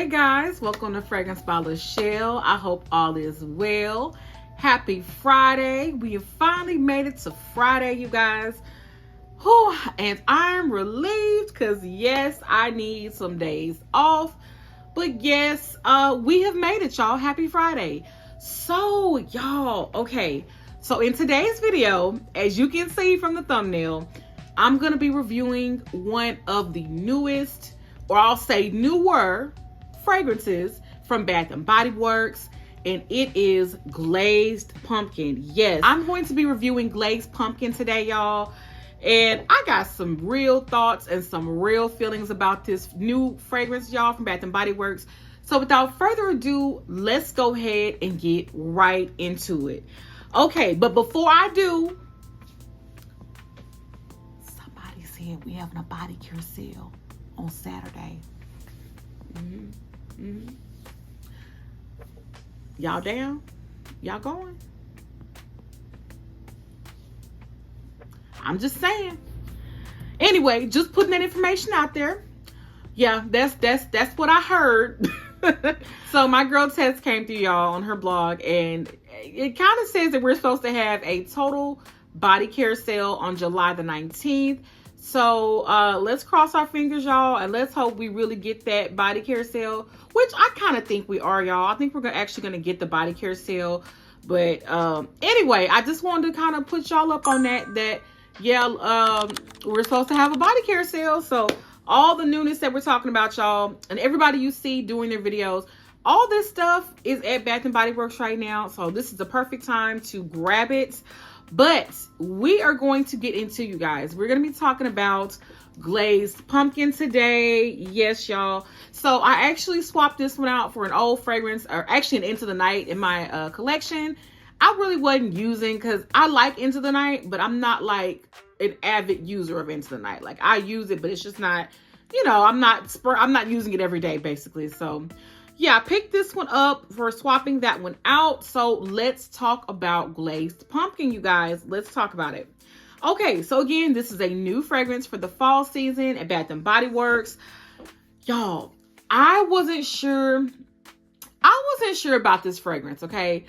guys, welcome to Fragrance by Lachelle. I hope all is well. Happy Friday. We have finally made it to Friday, you guys. Whew, and I'm relieved because yes, I need some days off. But yes, we have made it, y'all. Happy Friday. So, y'all, okay. So in today's video, as you can see from the thumbnail, I'm going to be reviewing one of the newest, or I'll say newer, fragrances from Bath & Body Works, and it is Glazed Pumpkin. Yes, I'm going to be reviewing Glazed Pumpkin today, y'all, and I got some real thoughts and some real feelings about this new fragrance, y'all, from Bath & Body Works. So without further ado, let's go ahead and get right into it. Okay, but before I do, somebody said we having a body care sale on Saturday. Y'all down? Y'all going? I'm just saying. Anyway, just putting that information out there. Yeah, that's what I heard. So my girl Tess came through, y'all, on her blog, and it kind of says that we're supposed to have a total body care sale on July the 19th. So let's cross our fingers, y'all, and let's hope we really get that body care sale, which I kind of think we are, y'all. I think we're actually going to get the body care sale. But anyway, I just wanted to kind of put y'all up on that we're supposed to have a body care sale. So all the newness that we're talking about, y'all, and everybody you see doing their videos, all this stuff is at Bath & Body Works right now. So this is the perfect time to grab it. But we are going to get into, you guys, we're going to be talking about Glazed Pumpkin today. Yes, y'all. So I actually swapped this one out for an old fragrance, or actually an Into the Night in my collection. I really wasn't using, because I like Into the Night, but I'm not like an avid user of Into the Night. Like, I use it, but it's just not, you know, I'm not using it every day, basically. So yeah, I picked this one up for swapping that one out. So let's talk about Glazed Pumpkin, you guys. Let's talk about it. Okay, so again, this is a new fragrance for the fall season at Bath & Body Works. Y'all, I wasn't sure about this fragrance, okay?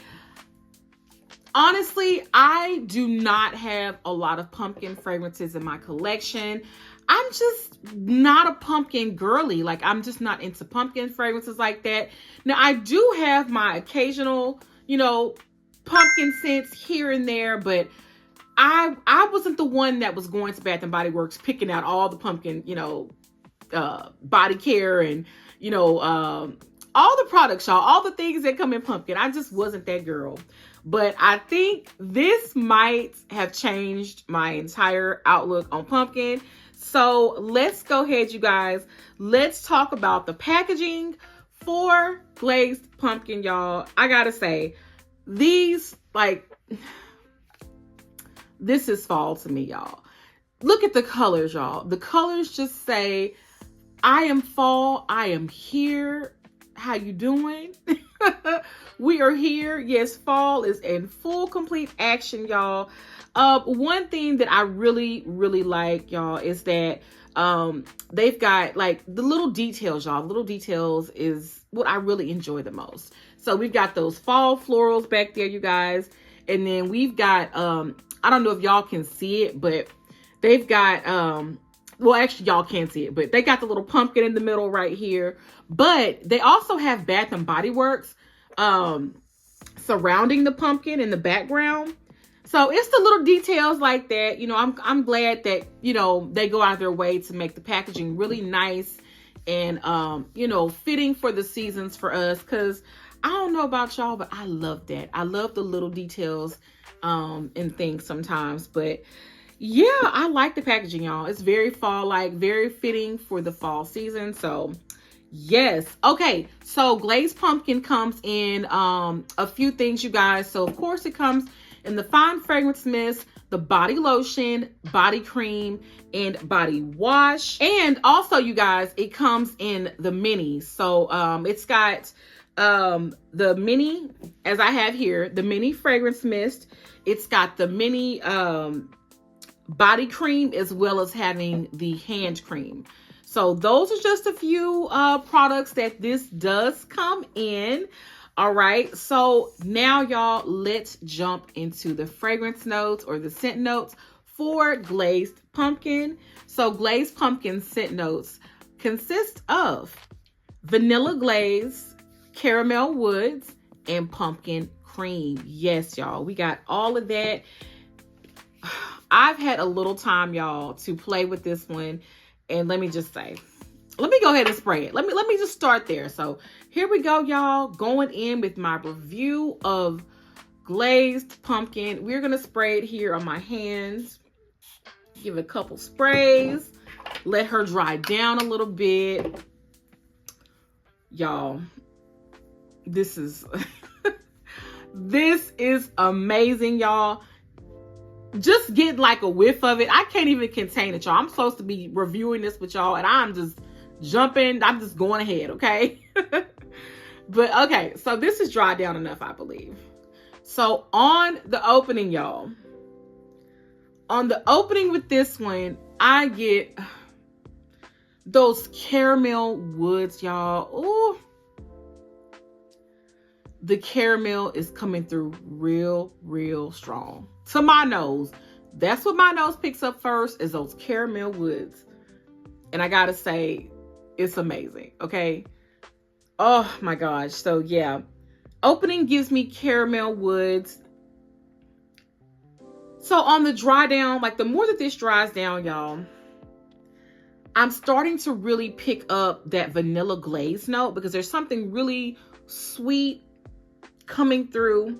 Honestly, I do not have a lot of pumpkin fragrances in my collection. I'm just not a pumpkin girly. Like, I'm just not into pumpkin fragrances like that. Now, I do have my occasional, you know, pumpkin scents here and there, but I wasn't the one that was going to Bath & Body Works picking out all the pumpkin, you know, body care and, you know, all the products, y'all, all the things that come in pumpkin. I just wasn't that girl. But I think this might have changed my entire outlook on pumpkin. So let's go ahead, you guys. Let's talk about the packaging for Glazed Pumpkin, y'all. I gotta say, these, like, this is fall to me, y'all. Look at the colors, y'all. The colors just say, I am fall, I am here. How you doing? We are here. Yes, fall is in full complete action, y'all. One thing that I really like, y'all, is that they've got like the little details, y'all. Little details is what I really enjoy the most. So we've got those fall florals back there, you guys, and then we've got I don't know if y'all can see it, but they've got well, actually, y'all can't see it, but they got the little pumpkin in the middle right here. But they also have Bath & Body Works surrounding the pumpkin in the background. So it's the little details like that. You know, I'm glad that, you know, they go out of their way to make the packaging really nice and, you know, fitting for the seasons for us. Because I don't know about y'all, but I love that. I love the little details and things sometimes. But yeah, I like the packaging, y'all. It's very fall-like, very fitting for the fall season. So yes. Okay, so Glazed Pumpkin comes in a few things, you guys. So of course it comes in the fine fragrance mist, the body lotion, body cream, and body wash. And also, you guys, it comes in the mini. So it's got the mini, as I have here, the mini fragrance mist. It's got the mini body cream, as well as having the hand cream. So those are just a few products that this does come in. All right, so now y'all, let's jump into the fragrance notes or the scent notes for Glazed Pumpkin. So Glazed Pumpkin scent notes consist of vanilla glaze, caramel woods, and pumpkin cream. Yes, y'all, we got all of that. I've had a little time, y'all, to play with this one, and let me just say, let me go ahead and spray it. Let me just start there. So here we go, y'all, going in with my review of Glazed Pumpkin. We're gonna spray it here on my hands. Give it a couple sprays. Let her dry down a little bit. Y'all, this is this is amazing, y'all. Just get like a whiff of it. I can't even contain it, y'all. I'm supposed to be reviewing this with y'all, and I'm just jumping. I'm just going ahead, okay? But okay, so this is dried down enough, I believe. So on the opening, y'all, on the opening with this one, I get those caramel woods, y'all. Ooh. The caramel is coming through real strong. To my nose. That's what my nose picks up first, is those caramel woods. And I gotta say, it's amazing, okay? Oh my gosh. So yeah. Opening gives me caramel woods. So on the dry down, like the more that this dries down, y'all, I'm starting to really pick up that vanilla glaze note, because there's something really sweet coming through.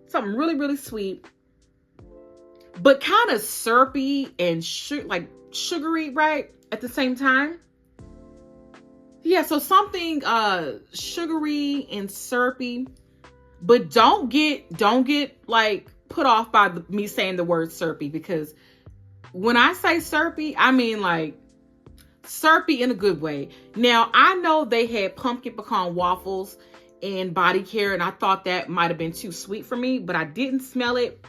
Something really sweet, but kind of syrupy and like sugary, right, at the same time. Yeah, so something sugary and syrupy, but don't get like put off by me saying the word syrupy, because when I say syrupy, I mean like syrupy in a good way. Now, I know they had pumpkin pecan waffles and body care, and I thought that might have been too sweet for me, but I didn't smell it.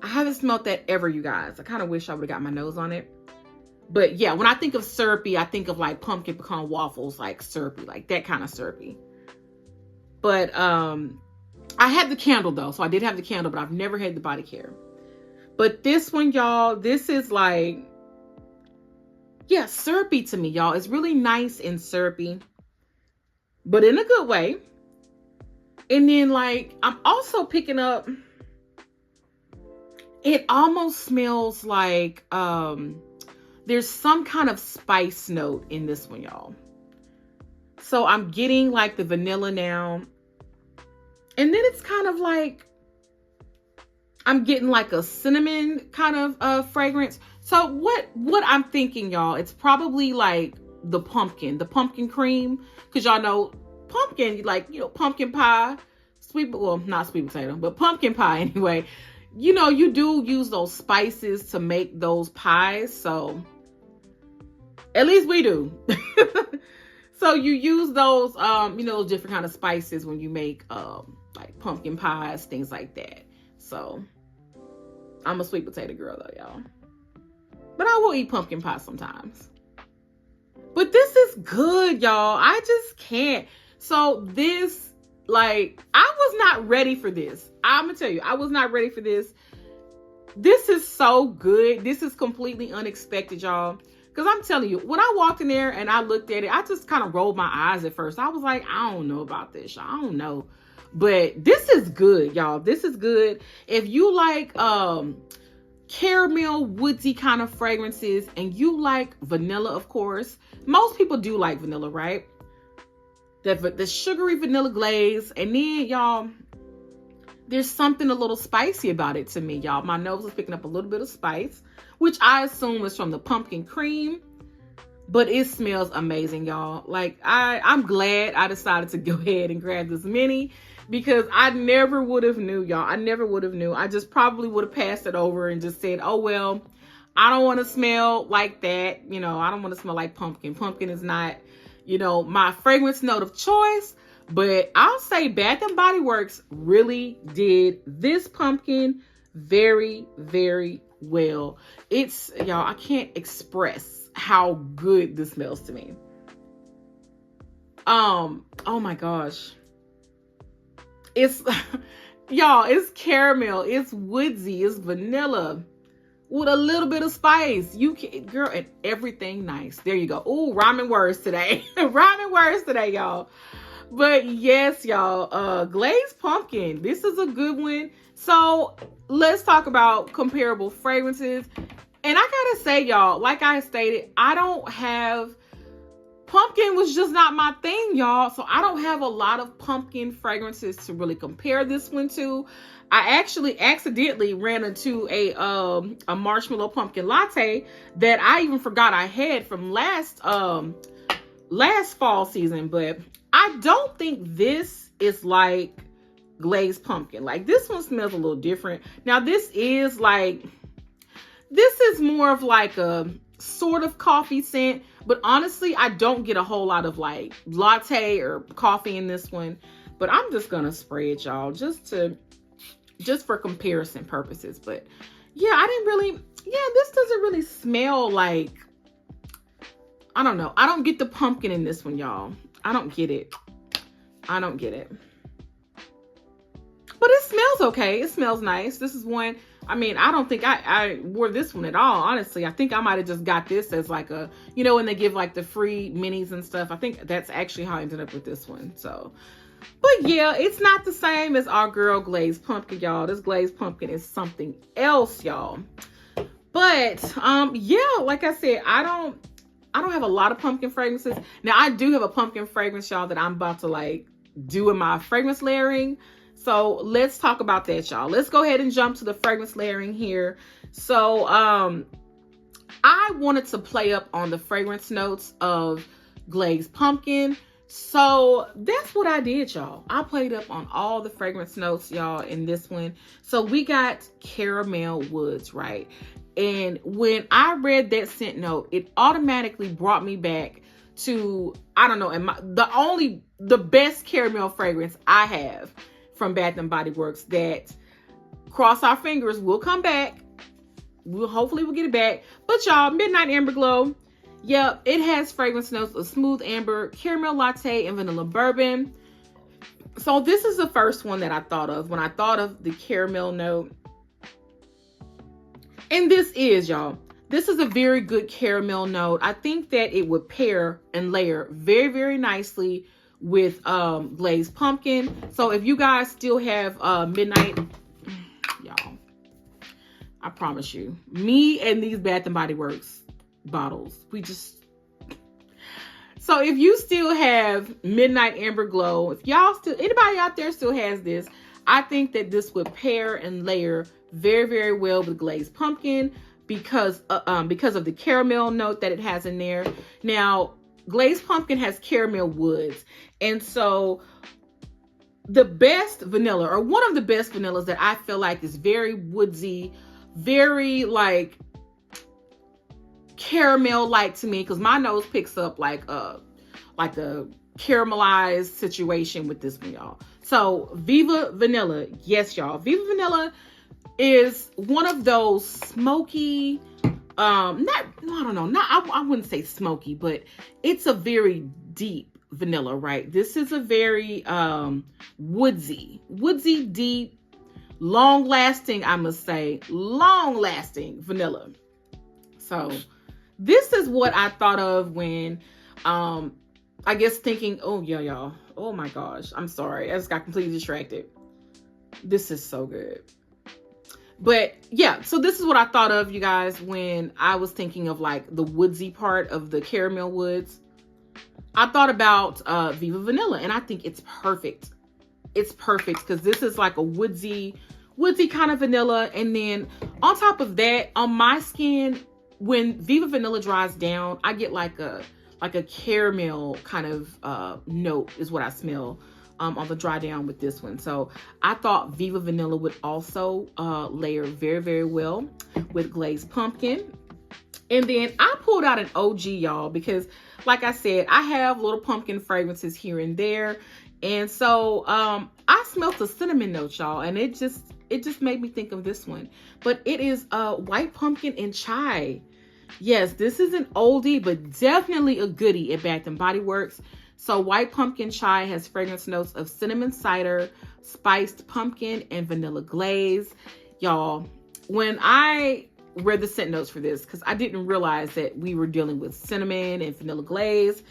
I haven't smelled that ever, you guys. I kind of wish I would have got my nose on it. But yeah, when I think of syrupy, I think of like pumpkin pecan waffles, like syrupy, like that kind of syrupy. But I had the candle though, so I did have the candle, but I've never had the body care. But this one, y'all, this is like, yeah, syrupy to me, y'all. It's really nice and syrupy, but in a good way. And then like, I'm also picking up, it almost smells like there's some kind of spice note in this one, y'all. So I'm getting like the vanilla now. And then it's kind of like, I'm getting like a cinnamon kind of fragrance. So what I'm thinking, y'all, it's probably like the pumpkin cream. Cause y'all know pumpkin, like, you know, pumpkin pie, well, not sweet potato, but pumpkin pie anyway. You know, you do use those spices to make those pies. So at least we do. So you use those, you know, different kind of spices when you make like pumpkin pies, things like that. So I'm a sweet potato girl though, y'all. But I will eat pumpkin pie sometimes. But this is good, y'all. I just can't. So this, like, I was not ready for this. I'm gonna tell you, I was not ready for this. This is so good. This is completely unexpected, y'all. Because I'm telling you, when I walked in there and I looked at it, I just kind of rolled my eyes at first. I was like, I don't know about this, y'all. I don't know. But this is good, y'all. This is good. If you like caramel, woodsy kind of fragrances, and you like vanilla, of course. Most people do like vanilla, right? The sugary vanilla glaze. And then, y'all, there's something a little spicy about it to me, y'all. My nose is picking up a little bit of spice, which I assume is from the pumpkin cream. But it smells amazing, y'all. Like, I'm glad I decided to go ahead and grab this mini, because I never would have knew, y'all. I never would have knew. I just probably would have passed it over and just said, oh, well, I don't want to smell like that. You know, I don't want to smell like pumpkin. Pumpkin is not, you know, my fragrance note of choice. But I'll say Bath and Body Works really did this pumpkin very, very well. It's, y'all, I can't express how good this smells to me. Oh my gosh. It's y'all, it's caramel, it's woodsy, it's vanilla with a little bit of spice. You can, girl, and everything nice. There you go. Ooh, rhyming words today. Rhyming words today, y'all. But yes, y'all, glazed pumpkin. This is a good one. So let's talk about comparable fragrances. And I gotta say, y'all, like I stated, pumpkin was just not my thing, y'all. So I don't have a lot of pumpkin fragrances to really compare this one to. I actually accidentally ran into a marshmallow pumpkin latte that I even forgot I had from last fall season. But I don't think this is like glazed pumpkin. Like, this one smells a little different. Now this is more of like a sort of coffee scent, but honestly, I don't get a whole lot of like latte or coffee in this one. But I'm just gonna spray it, y'all, just for comparison purposes. But yeah, this doesn't really smell like, I don't know. I don't get the pumpkin in this one, y'all. I don't get it. But it smells okay. It smells nice. This is one, I mean, I don't think I wore this one at all, honestly. I think I might have just got this as like a, when they give like the free minis and stuff. I think that's actually how I ended up with this one. So, but yeah, it's not the same as our girl glazed pumpkin, y'all. This glazed pumpkin is something else, y'all. But yeah, like I said, I don't have a lot of pumpkin fragrances. Now I do have a pumpkin fragrance, y'all, that I'm about to like do in my fragrance layering. So let's talk about that, y'all. Let's go ahead and jump to the fragrance layering here. So I wanted to play up on the fragrance notes of glazed pumpkin. So that's what I did, y'all. I played up on all the fragrance notes, y'all, in this one. So we got caramel woods, right? And when I read that scent note, it automatically brought me back to, I don't know, the best caramel fragrance I have from Bath and Body Works that, cross our fingers, will come back. Hopefully we'll get it back. But y'all, Midnight Amber Glow. Yep, it has fragrance notes of smooth amber, caramel latte, and vanilla bourbon. So this is the first one that I thought of when I thought of the caramel note. And this is, y'all, this is a very good caramel note. I think that it would pair and layer very, very nicely with glazed pumpkin. So if you guys still have midnight, y'all, I promise you, me and these Bath and Body Works bottles, so if you still have Midnight Amber Glow, if anybody out there still has this, I think that this would pair and layer very, very well with glazed pumpkin because of the caramel note that it has in there. Now, glazed pumpkin has caramel woods. And so the best vanilla, or one of the best vanillas that I feel like is very woodsy, very like caramel-like to me, because my nose picks up like a caramelized situation with this one, y'all. So Viva Vanilla, yes, y'all. Viva Vanilla is one of those smoky, I wouldn't say smoky, but it's a very deep vanilla, right? This is a very woodsy, deep, long-lasting, I must say, long-lasting vanilla. So this is what I thought of when, I guess thinking, oh yeah, y'all, oh my gosh, I'm sorry, I just got completely distracted. This is so good. But yeah, so this is what I thought of, you guys, when I was thinking of like the woodsy part of the caramel woods. I thought about Viva Vanilla, and I think it's perfect. It's perfect because this is like a woodsy kind of vanilla. And then on top of that, on my skin, when Viva Vanilla dries down, I get like a caramel kind of note is what I smell on the dry down with this one. So I thought Viva Vanilla would also layer very, very well with glazed pumpkin. And then I pulled out an OG, y'all, because like I said, I have little pumpkin fragrances here and there. And so I smelled the cinnamon note, y'all, and it just made me think of this one. But it is white pumpkin and chai. Yes, this is an oldie, but definitely a goodie at Bath and Body Works. So White Pumpkin Chai has fragrance notes of cinnamon cider, spiced pumpkin, and vanilla glaze. Y'all, when I read the scent notes for this, because I didn't realize that we were dealing with cinnamon and vanilla glaze.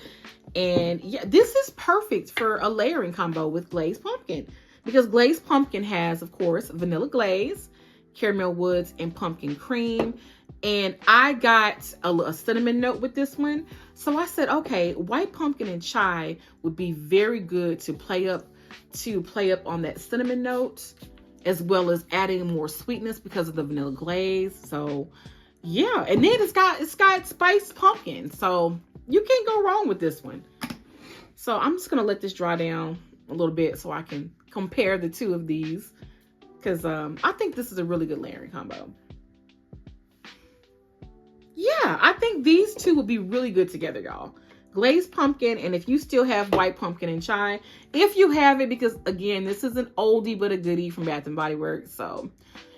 And yeah, this is perfect for a layering combo with glazed pumpkin, because glazed pumpkin has, of course, vanilla glaze, caramel woods, and pumpkin cream. And I got a cinnamon note with this one. So I said, okay, white pumpkin and chai would be very good to play up on that cinnamon note, as well as adding more sweetness because of the vanilla glaze. So yeah, and then it's got spiced pumpkin. So you can't go wrong with this one. So I'm just gonna let this dry down a little bit so I can compare the two of these, because I think this is a really good layering combo. Yeah, I think these two would be really good together, y'all. Glazed pumpkin, and if you still have white pumpkin and chai, if you have it, because again, this is an oldie but a goodie from Bath and Body Works. So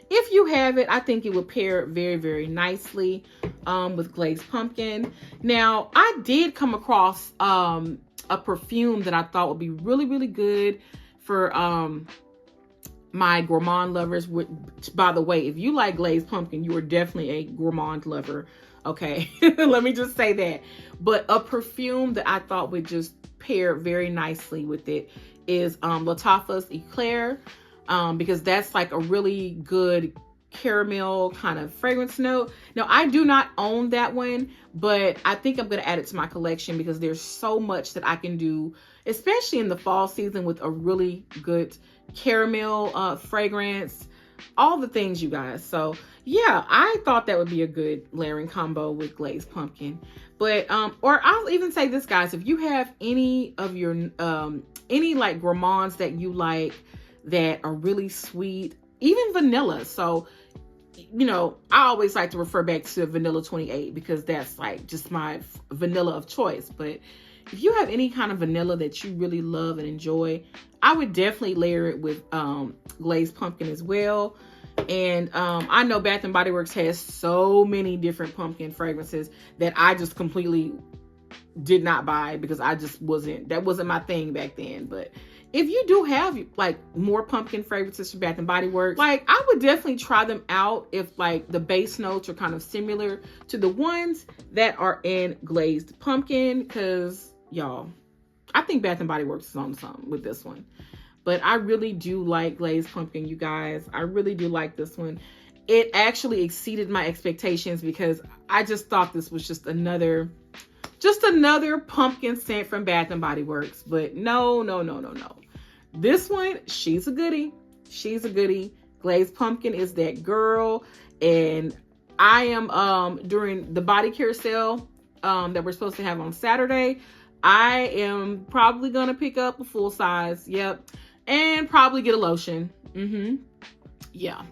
if you have it, I think it would pair very, very nicely with glazed pumpkin. Now, I did come across a perfume that I thought would be really, really good for my gourmand lovers. Which, by the way, if you like glazed pumpkin, you are definitely a gourmand lover. Okay, let me just say that. But a perfume that I thought would just pair very nicely with it is Lattafa's Eclair, because that's like a really good caramel kind of fragrance note. Now, I do not own that one, but I think I'm going to add it to my collection because there's so much that I can do, especially in the fall season, with a really good caramel fragrance, all the things, you guys. So yeah, I thought that would be a good layering combo with glazed pumpkin. But or I'll even say this, guys, if you have any of your any like gourmands that you like that are really sweet, even vanilla. So you know, I always like to refer back to Vanilla 28 because that's like just my vanilla of choice. But if you have any kind of vanilla that you really love and enjoy, I would definitely layer it with glazed pumpkin as well. And I know Bath and Body Works has so many different pumpkin fragrances that I just completely did not buy because that wasn't my thing back then. But if you do have like more pumpkin fragrances from Bath and Body Works, like I would definitely try them out if like the base notes are kind of similar to the ones that are in glazed pumpkin, because y'all, I think Bath and Body Works is on something with this one. But I really do like glazed pumpkin, you guys. I really do like this one. It actually exceeded my expectations because I just thought this was just another pumpkin scent from Bath and Body Works. But no. This one, she's a goodie. She's a goodie. Glazed pumpkin is that girl. And I am during the body care sale that we're supposed to have on Saturday, I am probably gonna pick up a full size. Yep. And probably get a lotion. Yeah.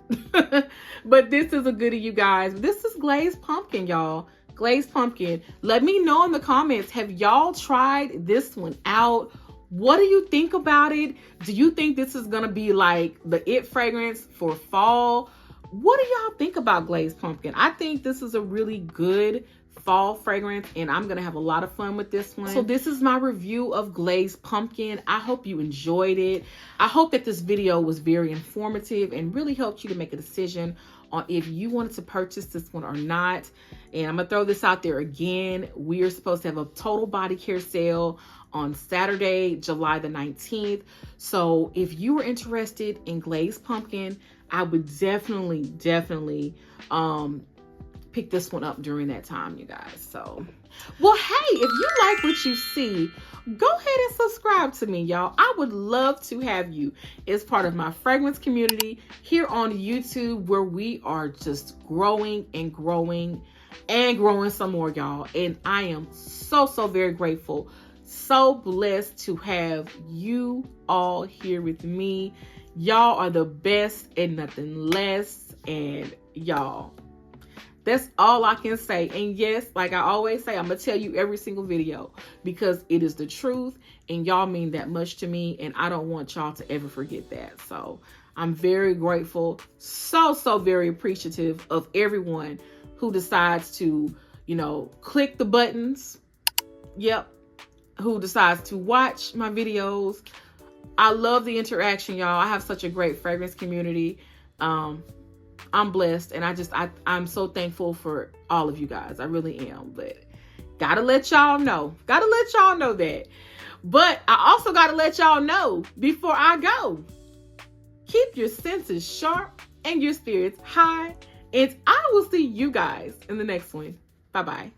But this is a goodie, you guys. This is glazed pumpkin, y'all. Glazed pumpkin. Let me know in the comments, have y'all tried this one out? What do you think about it? Do you think this is gonna be like the it fragrance for fall? What do y'all think about glazed pumpkin? I think this is a really good fall fragrance, and I'm gonna have a lot of fun with this one. So this is my review of glazed pumpkin. I hope you enjoyed it. I hope that this video was very informative and really helped you to make a decision on if you wanted to purchase this one or not. And I'm gonna throw this out there again. We are supposed to have a total body care sale on Saturday, July the 19th. So if you were interested in glazed pumpkin, I would definitely pick this one up during that time, you guys. So, well, hey, if you like what you see, go ahead and subscribe to me, y'all. I would love to have you as part of my fragrance community here on YouTube, where we are just growing and growing and growing some more, y'all. And I am so very grateful, so blessed to have you all here with me. Y'all are the best and nothing less. And y'all, that's all I can say. And yes, like I always say, I'm going to tell you every single video because it is the truth and y'all mean that much to me. And I don't want y'all to ever forget that. So I'm very grateful, so very appreciative of everyone who decides to, click the buttons. Yep. Who decides to watch my videos. I love the interaction, y'all. I have such a great fragrance community. I'm blessed, and I'm so thankful for all of you guys. I really am. But gotta let y'all know. That. But I also gotta let y'all know before I go. Keep your senses sharp and your spirits high. And I will see you guys in the next one. Bye-bye.